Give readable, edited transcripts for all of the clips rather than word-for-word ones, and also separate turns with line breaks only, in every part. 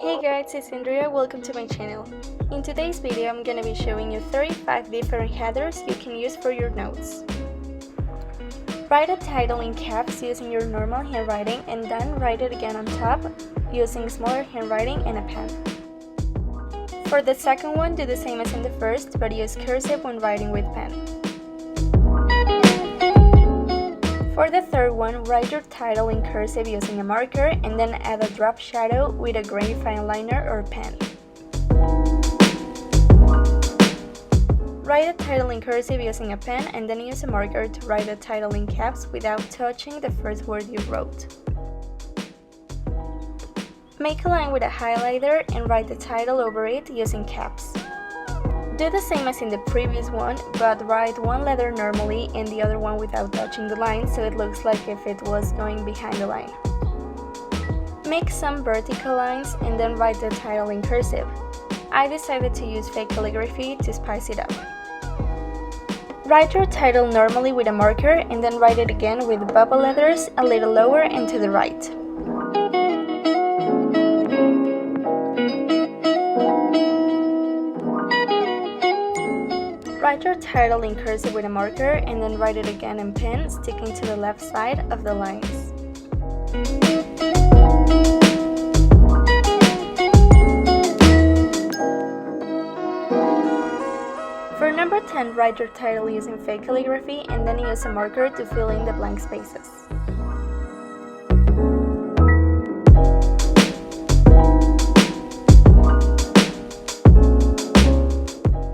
Hey guys, it's Andrea, welcome to my channel. In today's video, I'm gonna be showing you 35 different headers you can use for your notes. Write a title in caps using your normal handwriting and then write it again on top using smaller handwriting and a pen. For the second one, do the same as in the first, but use cursive when writing with pen. For the third one, write your title in cursive using a marker and then add a drop shadow with a gray fine liner or pen. Write a title in cursive using a pen and then use a marker to write the title in caps without touching the first word you wrote. Make a line with a highlighter and write the title over it using caps. Do the same as in the previous one, but write one letter normally and the other one without touching the line so it looks like if it was going behind the line. Make some vertical lines and then write the title in cursive. I decided to use fake calligraphy to spice it up. Write your title normally with a marker and then write it again with bubble letters a little lower and to the right. Write your title in cursive with a marker and then write it again in pen, sticking to the left side of the lines. For number 10, write your title using fake calligraphy and then use a marker to fill in the blank spaces.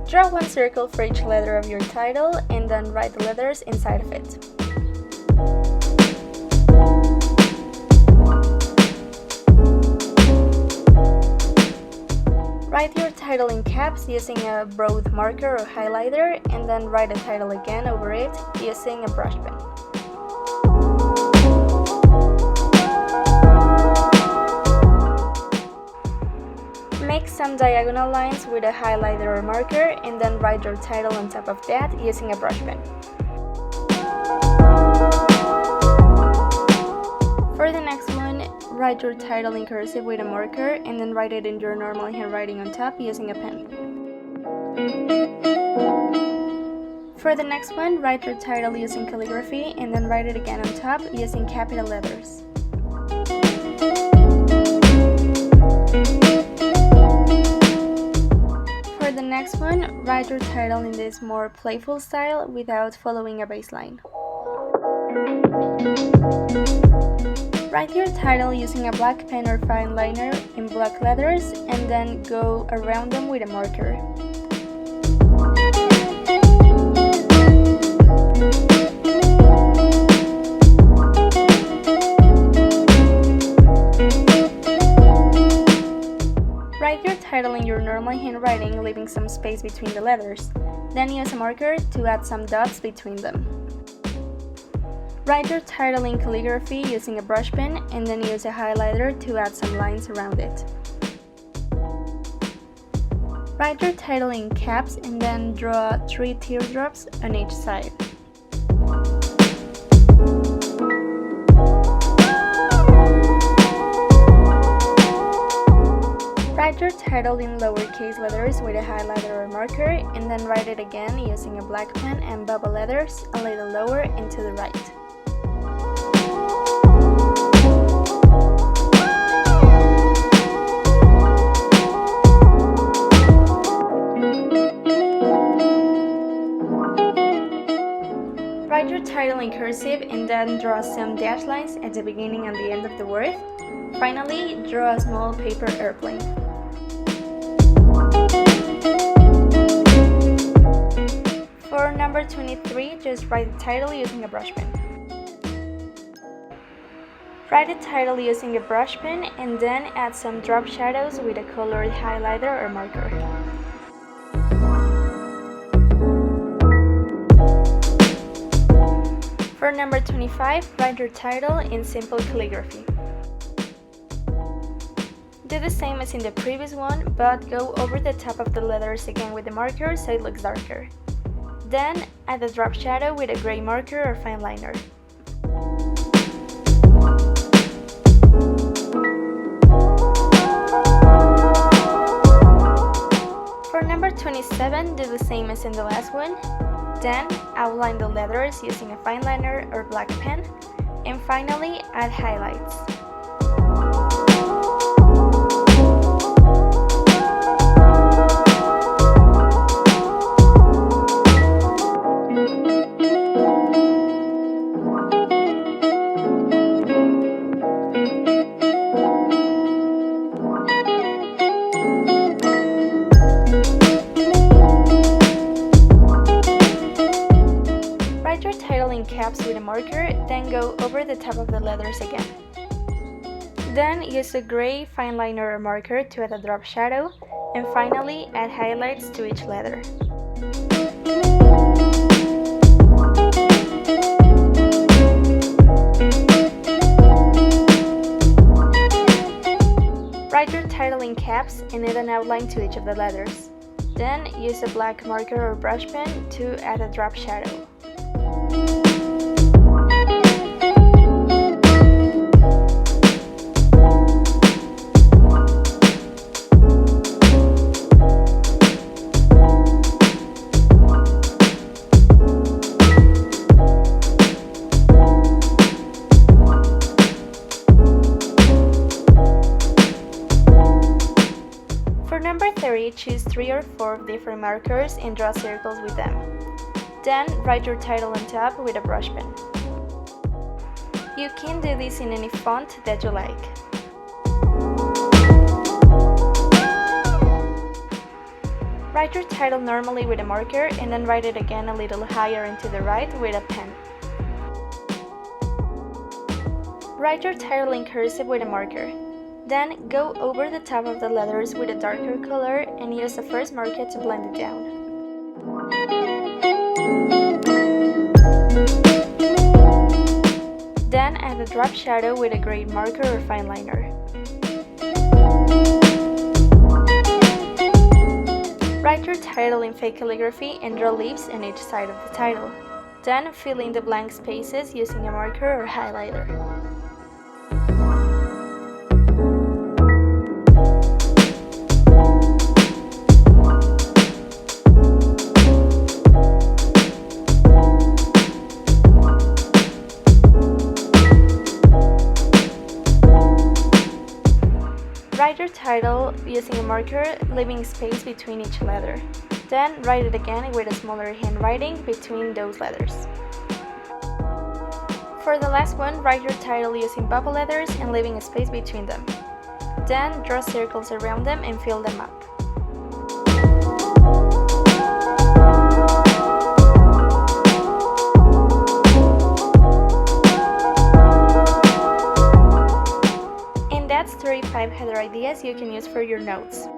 Draw one circle for each letter of your title and then write the letters inside of it. Write your title in caps using a broad marker or highlighter and then write the title again over it using a brush pen. Make some diagonal lines with a highlighter or marker and then write your title on top of that using a brush pen. For the next one, write your title in cursive with a marker and then write it in your normal handwriting on top using a pen. For the next one, write your title using calligraphy and then write it again on top using capital letters. For the next one, write your title in this more playful style without following a baseline. Write your title using a black pen or fine liner in black letters and then go around them with a marker. Write your title in your normal handwriting, leaving some space between the letters. Then use a marker to add some dots between them. Write your title in calligraphy using a brush pen and then use a highlighter to add some lines around it. Write your title in caps and then draw 3 teardrops on each side. Write your title in lowercase letters with a highlighter or marker and then write it again using a black pen and bubble letters a little lower and to the right. Write your title in cursive and then draw some dash lines at the beginning and the end of the word. Finally, draw a small paper airplane. For number 23, just write the title using a brush pen. Write the title using a brush pen and then add some drop shadows with a colored highlighter or marker. For number 25, write your title in simple calligraphy. Do the same as in the previous one, but go over the top of the letters again with the marker so it looks darker. Then add a drop shadow with a gray marker or fine liner. 7, do the same as in the last one. Then, outline the letters using a fine liner or black pen. And finally, add highlights. Write your title in caps with a marker, then go over the top of the letters again. Then use a gray fine liner or marker to add a drop shadow, and finally add highlights to each letter. Write your title in caps and add an outline to each of the letters. Then use a black marker or brush pen to add a drop shadow. For number 3, choose 3 or 4 different markers and draw circles with them. Then, write your title on top with a brush pen. You can do this in any font that you like. Write your title normally with a marker and then write it again a little higher and to the right with a pen. Write your title in cursive with a marker. Then go over the top of the letters with a darker color and use the first marker to blend it down. Then add a drop shadow with a gray marker or fine liner. Write your title in fake calligraphy and draw leaves on each side of the title. Then fill in the blank spaces using a marker or highlighter. Write your title using a marker, leaving space between each letter. Then write it again with a smaller handwriting between those letters. For the last one, write your title using bubble letters and leaving a space between them. Then draw circles around them and fill them up. That's 35 header ideas you can use for your notes.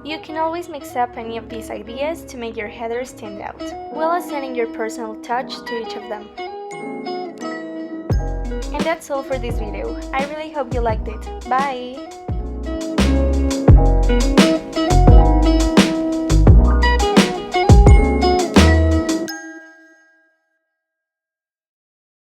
You can always mix up any of these ideas to make your headers stand out, while adding your personal touch to each of them. And that's all for this video. I really hope you liked it. Bye!